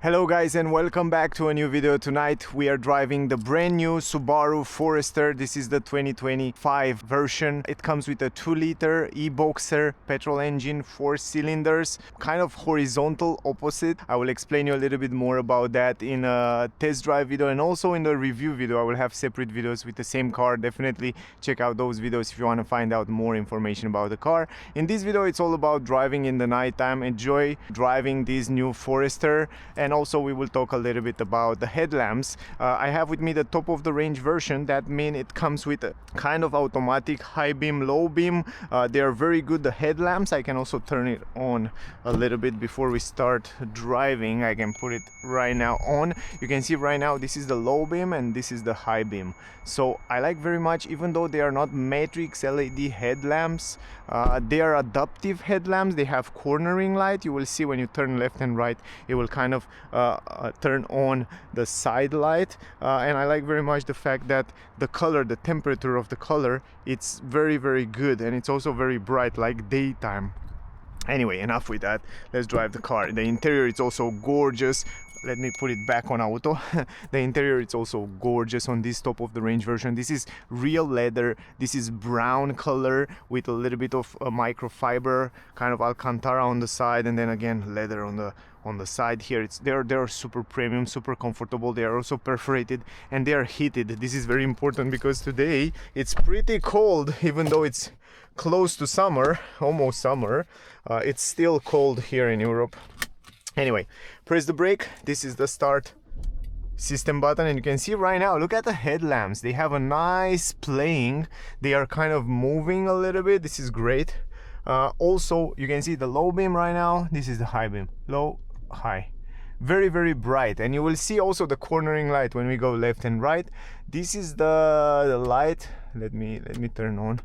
Hello guys and welcome back to a new video. Tonight we are driving the brand new Subaru Forester. This is the 2025 version. It comes with a 2-liter e-boxer petrol engine, 4 cylinders, kind of horizontal opposite. I will explain you a little bit more about that in a test drive video and also in the review video. I will have separate videos with the same car. Definitely check out those videos if you want to find out more information about the car. In this video it's all about driving in the nighttime. Enjoy driving this new Forester, and also we will talk a little bit about the headlamps. I have with me the top of the range version. That means it comes with a kind of automatic high beam, low beam. They are very good, the headlamps. I can also turn it on a little bit before we start driving. I can put it right now on. You can see right now this is the low beam and this is the high beam. So I like very much, even though they are not matrix LED headlamps, they are adaptive headlamps. They have cornering light. You will see when you turn left and right, it will kind of turn on the side light, and I like very much the fact that the color, the temperature of the color, it's very good, and it's also very bright like daytime. Anyway, enough with that. Let's drive the car. The interior is also gorgeous. Let me put it back on auto. The interior is also gorgeous on this top of the range version. This is real leather. This is brown color with a little bit of microfiber, kind of Alcantara on the side, and then again leather on the side here. They're super premium, super comfortable. They are also perforated and they are heated. This is very important because today it's pretty cold, even though it's close to summer, almost summer. It's still cold here in Europe. Anyway, press the brake. This is the start system button, and you can see right now, look at the headlamps. They have a nice playing. They are kind of moving a little bit. This is great. Also, you can see the low beam right now. This is the high beam. Low, high. Very bright, and you will see also the cornering light when we go left and right. This is the light. Let me turn on.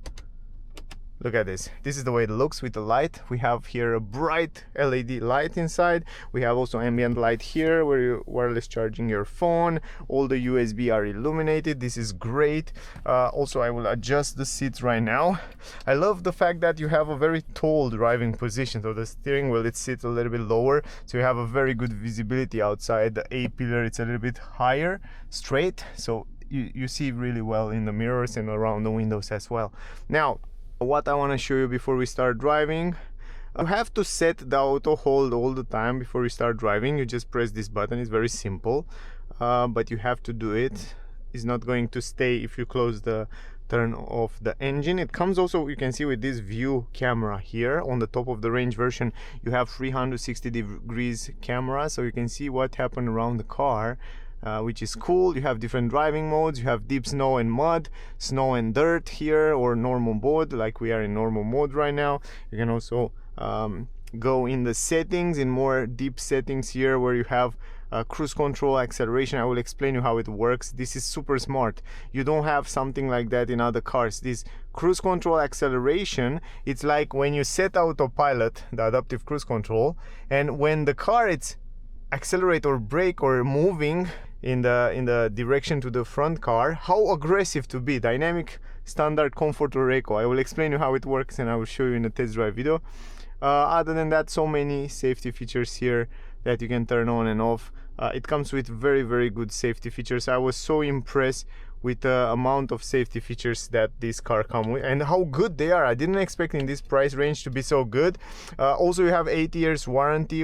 Look at this. This is the way it looks with the light. We have here a bright LED light inside. We have also ambient light here where you're wireless charging your phone. All the USB are illuminated. This is great. Also, I will adjust the seats right now. I love the fact that you have a very tall driving position. So the steering wheel, it sits a little bit lower. So you have a very good visibility outside. The A-pillar, it's a little bit higher, straight. So you see really well in the mirrors and around the windows as well. Now, what I want to show you before we start driving, you have to set the auto hold all the time before you start driving. You just press this button. It's very simple, but you have to do it. It's not going to stay if you close the turn off the engine. It comes also, you can see, with this view camera here on the top of the range version. You have 360 degrees camera, so you can see what happened around the car. Which is cool. You have different driving modes. You have deep snow and mud, snow and dirt here, or normal mode, like we are in normal mode right now. You can also go in the settings, in more deep settings here, where you have cruise control, acceleration. I will explain you how it works. This is super smart. You don't have something like that in other cars. This cruise control acceleration, it's like when you set autopilot, the adaptive cruise control, and when the car it's accelerate or brake or moving in the direction to the front car, how aggressive to be, dynamic, standard, comfort, or eco. I will explain you how it works and I will show you in a test drive video. Other than that, so many safety features here that you can turn on and off. It comes with very good safety features. I was so impressed with the amount of safety features that this car comes with and how good they are. I didn't expect in this price range to be so good. Also, you have 8 years warranty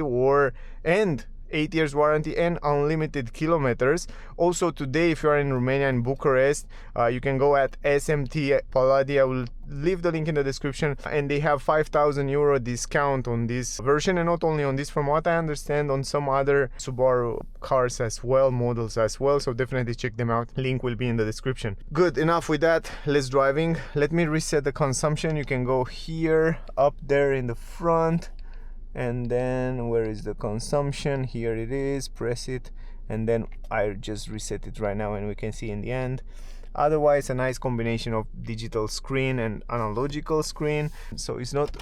and 8 years warranty and unlimited kilometers. Also today, if you are in Romania, in Bucharest, you can go at SMT Palladi. I will leave the link in the description, and they have 5,000 euro discount on this version, and not only on this, from what I understand, on some other Subaru cars as well, models as well. So definitely check them out. Link will be in the description. Good, enough with that. Let's driving. Let me reset the consumption. You can go here, up there in the front, and then where is the consumption? Here it is. Press it, and then I just reset it right now, and we can see in the end. Otherwise, a nice combination of digital screen and analogical screen, so it's not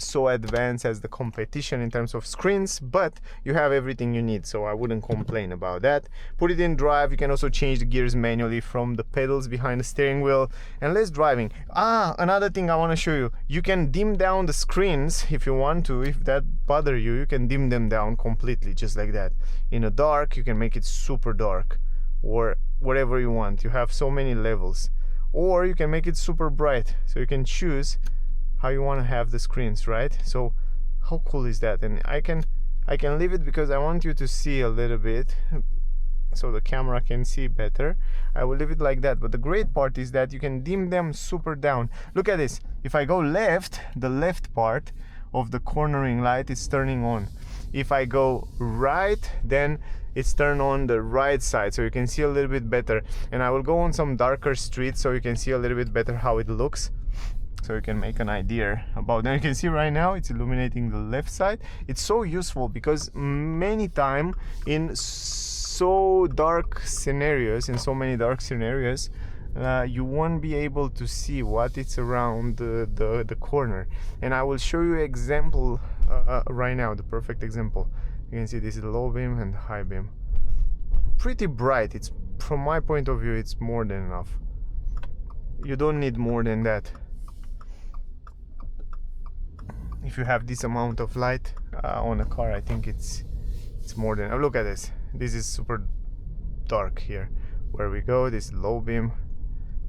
so advanced as the competition in terms of screens, but you have everything you need, so I wouldn't complain about that. Put it in drive. You can also change the gears manually from the pedals behind the steering wheel. And less driving. Another thing I want to show you, you can dim down the screens if you want to. If that bother you, you can dim them down completely, just like that. In the dark, you can make it super dark, or whatever you want. You have so many levels. Or you can make it super bright, so you can choose how you want to have the screens, right? So how cool is that? And I can leave it because I want you to see a little bit, so the camera can see better. I will leave it like that. But the great part is that you can dim them super down. Look at this. If I go left, the left part of the cornering light is turning on. If I go right, then it's turned on the right side, so you can see a little bit better. And I will go on some darker streets so you can see a little bit better how it looks, so you can make an idea about it. You can see right now it's illuminating the left side. It's so useful because many time in so dark scenarios, you won't be able to see what is around the corner. And I will show you example right now, the perfect example. You can see this is low beam and high beam. Pretty bright. It's, from my point of view, it's more than enough. You don't need more than that. If you have this amount of light on a car, I think it's more than. Oh, look at this. This is super dark here. Where we go, this low beam,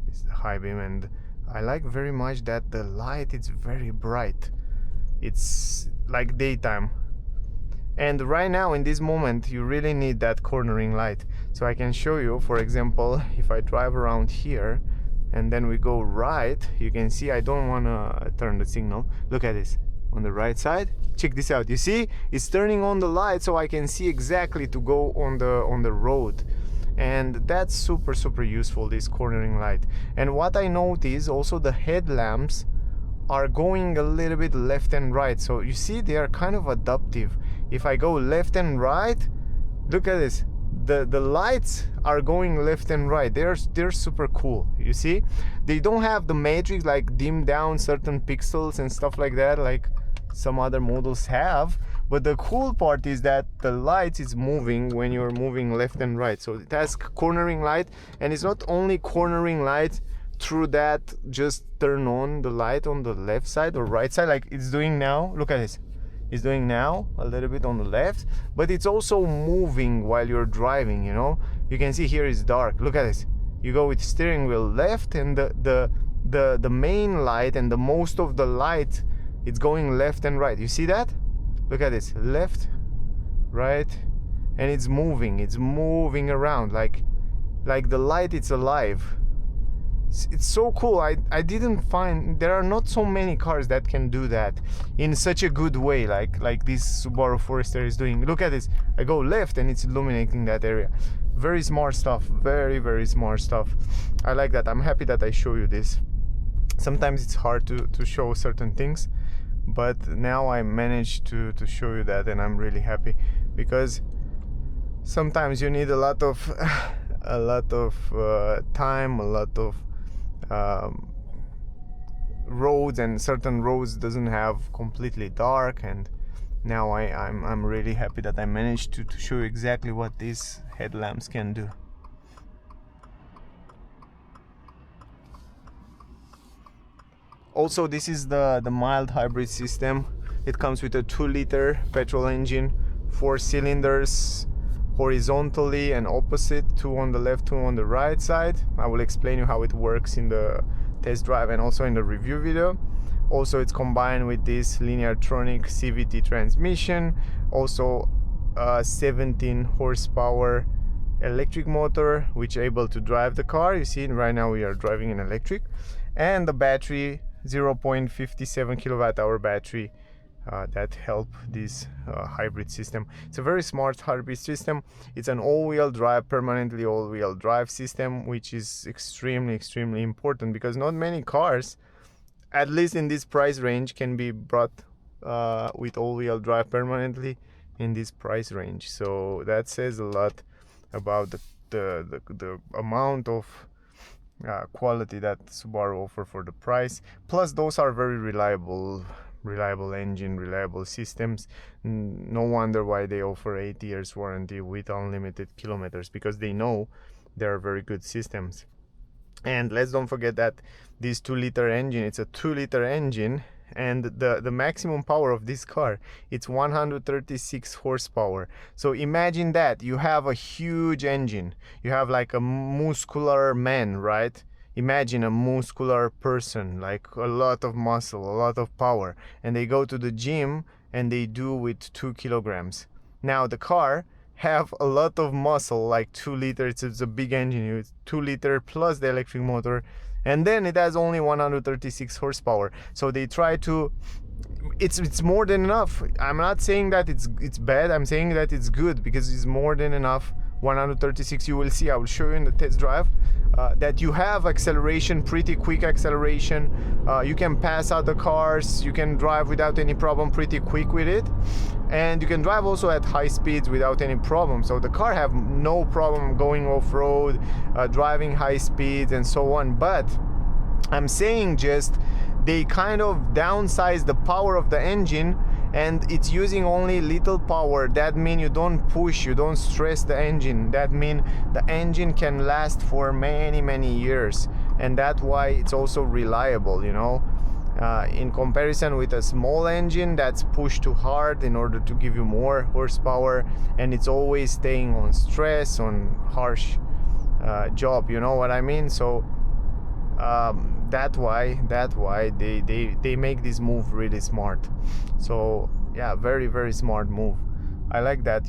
this is the high beam, and I like very much that the light is very bright. It's like daytime. And right now, in this moment, you really need that cornering light. So I can show you, for example, if I drive around here and then we go right, you can see I don't want to turn the signal. Look at this. On the right side, check this out. You see, it's turning on the light so I can see exactly to go on the road. And that's super useful, this cornering light. And what I notice also, the headlamps are going a little bit left and right. So you see, they are kind of adaptive. If I go left and right, look at this. The lights are going left and right. They're super cool. You see, they don't have the matrix, like dim down certain pixels and stuff like that, like some other models have. But the cool part is that the light is moving when you're moving left and right. So it has cornering light, and it's not only cornering light through that, just turn on the light on the left side or right side like it's doing now. Look at this. It's doing now a little bit on the left, but it's also moving while you're driving, you know. You can see here is dark. Look at this. You go with steering wheel left, and the main light and the most of the light, it's going left and right. You see that? Look at this. Left, right, and it's moving around like the light, it's alive. It's so cool. I didn't find, there are not so many cars that can do that in such a good way like this Subaru Forester is doing. Look at this. I go left and it's illuminating that area. Very smart stuff. Very smart stuff. I like that. I'm happy that I show you this. Sometimes it's hard to show certain things, but now I managed to show you that, and I'm really happy, because sometimes you need a lot of time, a lot of roads, and certain roads doesn't have completely dark. And now I'm really happy that I managed to show you exactly what these headlamps can do. Also, this is the mild hybrid system. It comes with a 2-liter petrol engine, 4 cylinders, horizontally and opposite, 2 on the left, 2 on the right side. I will explain you how it works in the test drive and also in the review video. Also, it's combined with this Lineartronic CVT transmission, also a 17 horsepower electric motor which able to drive the car. You see, right now we are driving an electric, and the battery, 0.57 kilowatt hour battery that help this hybrid system. It's a very smart hybrid system. It's an all-wheel drive, permanently all-wheel drive system, which is extremely important, because not many cars, at least in this price range, can be brought with all-wheel drive permanently in this price range. So that says a lot about the amount of quality that Subaru offer for the price. Plus, those are very reliable reliable engine, reliable systems. No wonder why they offer 8 years warranty with unlimited kilometers, because they know there are very good systems. And let's don't forget that this 2-liter engine, it's a 2-liter engine, and the maximum power of this car, it's 136 horsepower. So imagine that you have a huge engine, you have like a muscular man, right? Imagine a muscular person, like a lot of muscle, a lot of power, and they go to the gym and they do with 2 kilograms. Now the car have a lot of muscle, like 2 liters. It's a big engine, it's 2 liter plus the electric motor, and then it has only 136 horsepower. So they try to, it's more than enough. I'm not saying that it's bad, I'm saying that it's good, because it's more than enough. 136, you will see, I will show you in the test drive, that you have acceleration, pretty quick acceleration. You can pass other cars, you can drive without any problem pretty quick with it, and you can drive also at high speeds without any problem. So the car have no problem going off-road, driving high speeds and so on. But I'm saying just they kind of downsize the power of the engine, and it's using only little power. That means you don't push, you don't stress the engine. That means the engine can last for many years, and that's why it's also reliable, you know, in comparison with a small engine that's pushed too hard in order to give you more horsepower, and it's always staying on stress, on harsh job, you know what I mean? So that's why they make this move really smart. So yeah, very smart move. I like that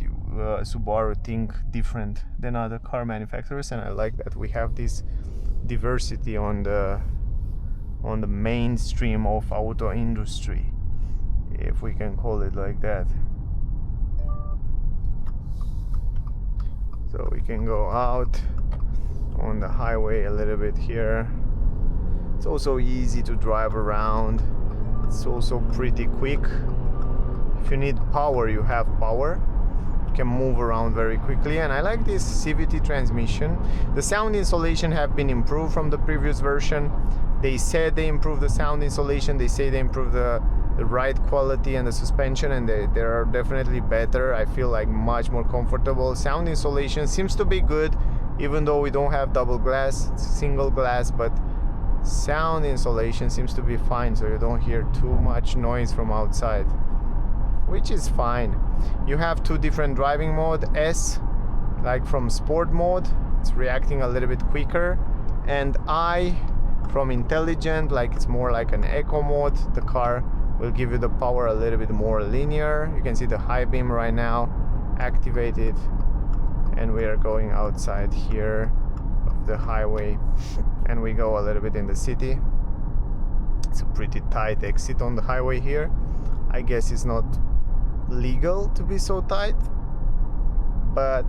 Subaru think different than other car manufacturers, and I like that we have this diversity on the mainstream of auto industry, if we can call it like that. So we can go out on the highway a little bit here. It's also easy to drive around. It's also pretty quick. If you need power, you have power. You can move around very quickly, and I like this CVT transmission. The sound insulation have been improved from the previous version. They said they improved the sound insulation. They say they improved the ride quality and the suspension, and they are definitely better. I feel like much more comfortable. Sound insulation seems to be good, even though we don't have double glass, it's single glass, but sound insulation seems to be fine, so you don't hear too much noise from outside, which is fine. You have 2 different driving mode. S, like from sport mode, it's reacting a little bit quicker, and I from intelligent, like it's more like an eco mode. The car will give you the power a little bit more linear. You can see the high beam right now activated, and we are going outside here of the highway, and we go a little bit in the city. It's a pretty tight exit on the highway here. I guess it's not legal to be so tight, but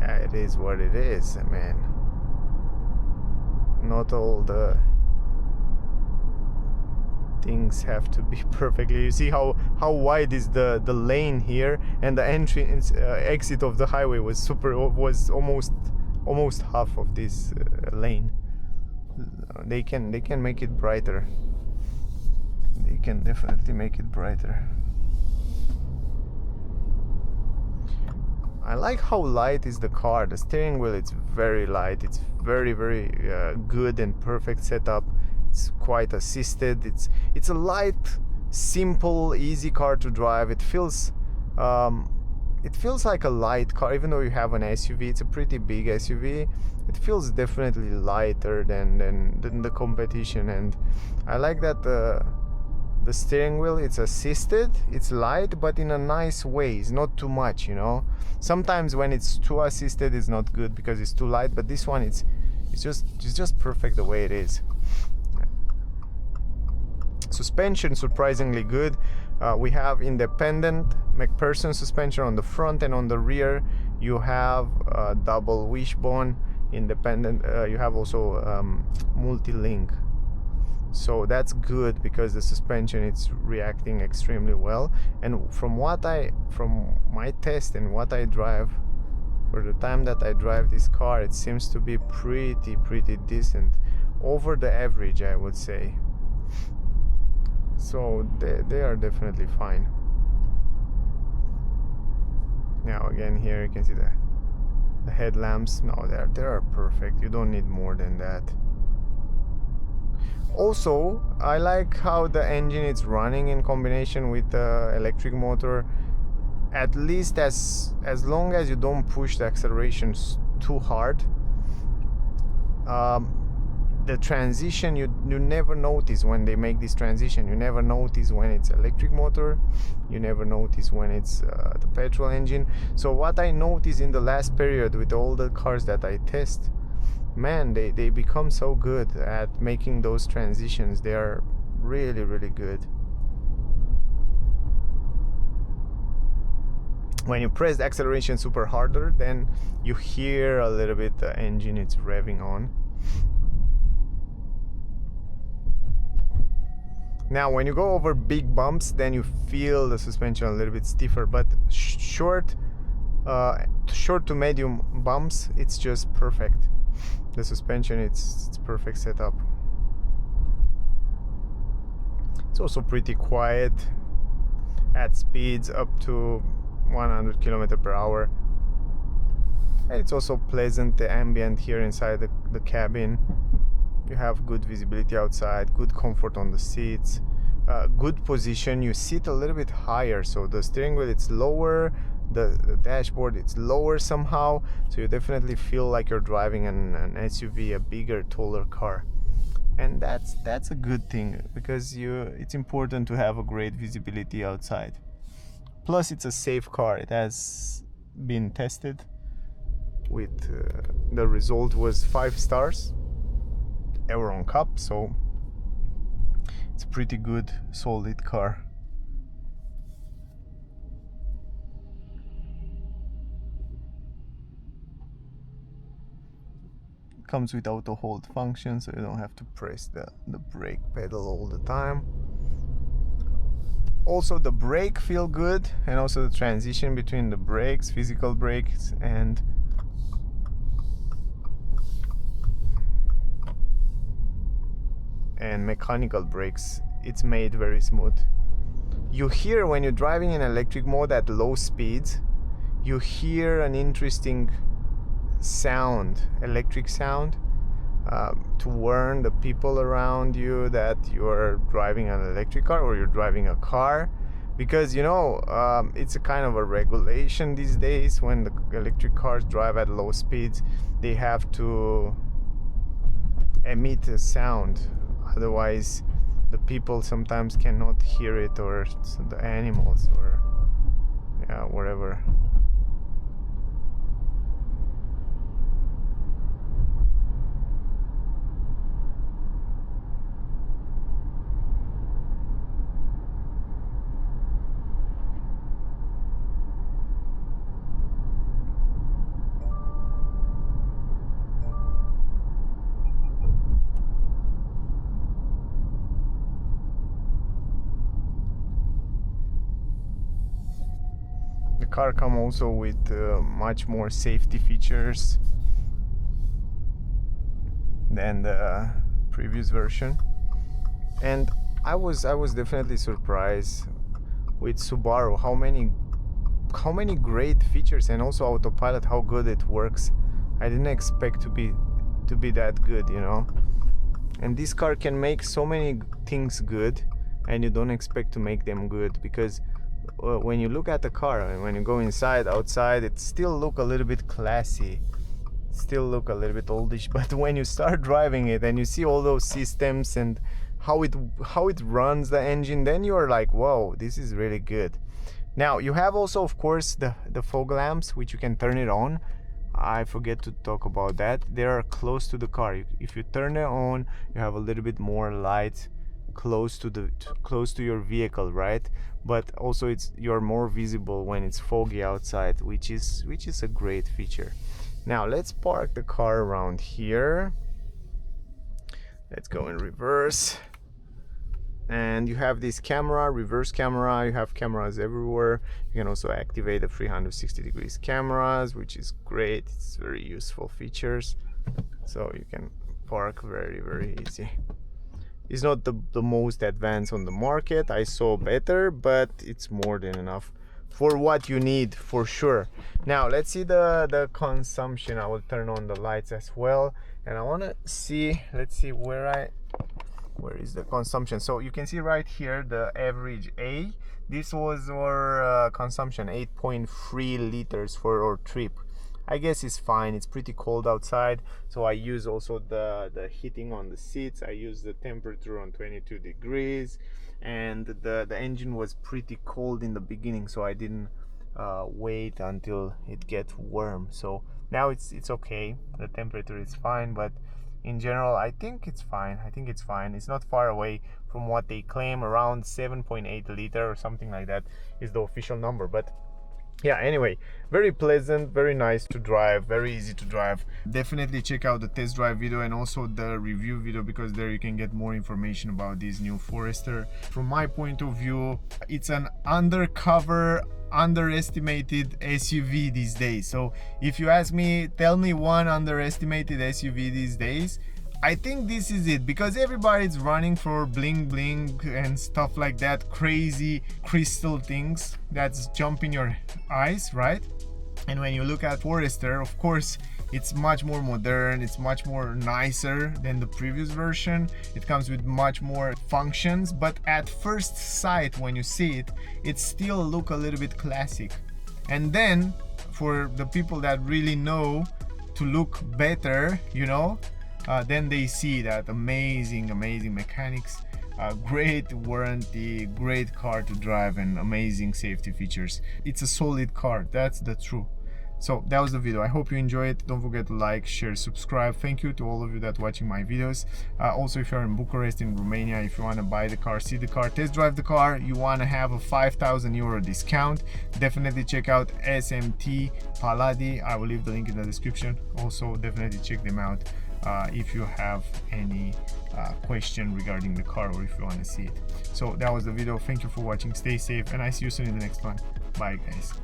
yeah, it is what it is. I mean, not all the things have to be perfectly. You see how wide is the lane here, and the entry exit of the highway was almost half of this lane. They can make it brighter. They can definitely make it brighter. I like how light is the car. The steering wheel, it's very light. It's very good and perfect setup. It's quite assisted. It's a light, simple, easy car to drive. It feels like a light car, even though you have an SUV. It's a pretty big SUV. It feels definitely lighter than the competition, and I like that the steering wheel, it's assisted, it's light, but in a nice way. It's not too much, you know. Sometimes when it's too assisted, it's not good because it's too light, but this one, it's just perfect the way it is. Suspension, surprisingly good. We have independent MacPherson suspension on the front, and on the rear you have double wishbone independent. You have also multi-link, so that's good because the suspension, it's reacting extremely well. And from my test and what I drive, for the time that I drive this car, it seems to be pretty decent, over the average, I would say. So they are definitely fine. Now again, here you can see the headlamps. No, they are perfect. You don't need more than that. Also, I like how the engine is running in combination with the electric motor. At least as long as you don't push the accelerations too hard, the transition, you never notice when they make this transition. You never notice when it's electric motor, you never notice when it's the petrol engine. So what I noticed in the last period with all the cars that I test, man, they become so good at making those transitions. They are really, really good. When you press the acceleration super harder, then you hear a little bit the engine, it's revving on. Now when you go over big bumps, then you feel the suspension a little bit stiffer, but short to medium bumps, it's just perfect. The suspension, it's perfect setup. It's also pretty quiet at speeds up to 100 km/h, and it's also pleasant, the ambient here inside the cabin. You have good visibility outside, good comfort on the seats, good position. You sit a little bit higher, so the steering wheel it's lower, the dashboard it's lower somehow, so you definitely feel like you're driving an SUV, a bigger, taller car. And that's a good thing, because it's important to have a great visibility outside. Plus it's a safe car. It has been tested with the result was 5 stars Euro NCAP, so it's a pretty good, solid car. It comes with auto hold function, so you don't have to press the brake pedal all the time. Also the brake feel good, and also the transition between the brakes, physical brakes and mechanical brakes, it's made very smooth. You hear when you're driving in electric mode at low speeds, you hear an interesting sound, electric sound, to warn the people around you that you're driving an electric car or you're driving a car, because it's a kind of a regulation these days. When the electric cars drive at low speeds, they have to emit a sound, otherwise the people sometimes cannot hear it, or the animals, or whatever. The car comes also with much more safety features than the previous version, and I was definitely surprised with Subaru how many great features, and also autopilot, how good it works. I didn't expect to be that good, and this car can make so many things good, and you don't expect to make them good, because when you look at the car and when you go inside, outside, it still look a little bit classy, still look a little bit oldish, but when you start driving it and you see all those systems and how it runs the engine, then you're like, whoa, this is really good. Now you have also, of course, the fog lamps, which you can turn it on. I forget to talk about that. They are close to the car. If you turn it on, you have a little bit more light close to your vehicle, right? But also you're more visible when it's foggy outside, which is a great feature. Now let's park the car around here. Let's go in reverse, and you have this camera, reverse camera. You have cameras everywhere. You can also activate the 360 degrees cameras, which is great. It's very useful features, so you can park very, very easy. It's not the most advanced on the market. I saw better, but it's more than enough for what you need, for sure. Now let's see the consumption. I will turn on the lights as well, and I want to see, let's see where is the consumption. So you can see right here the average A. This was our consumption, 8.3 liters for our trip. I guess it's fine. It's pretty cold outside, so I use also the heating on the seats. I use the temperature on 22 degrees, and the engine was pretty cold in the beginning, so I didn't wait until it gets warm. So now it's okay. The temperature is fine, but in general I think it's fine. It's not far away from what they claim. Around 7.8 liter or something like that is the official number. But yeah, anyway, very pleasant, very nice to drive, very easy to drive. Definitely check out the test drive video and also the review video, because there you can get more information about this new Forester. From my point of view, it's an undercover, underestimated SUV these days. So if you ask me, tell me one underestimated SUV these days, I think this is it, because everybody's running for bling bling and stuff like that, crazy crystal things that's jump in your eyes, right? And when you look at Forester, of course, it's much more modern, it's much more nicer than the previous version. It comes with much more functions, but at first sight, when you see it, it still look a little bit classic. And then for the people that really know to look better, you know, then they see that amazing mechanics, great warranty, great car to drive, and amazing safety features. It's a solid car, that's the truth. So that was the video. I hope you enjoy it. Don't forget to like, share, subscribe. Thank you to all of you that watching my videos. Also, if you're in Bucharest, in Romania, if you want to buy the car, see the car, test drive the car, you want to have a 5,000 euro discount, definitely check out SMT Paladi. I will leave the link in the description. Also, definitely check them out if you have any question regarding the car, or if you want to see it. So that was the video. Thank you for watching. Stay safe, and I see you soon in the next one. Bye guys.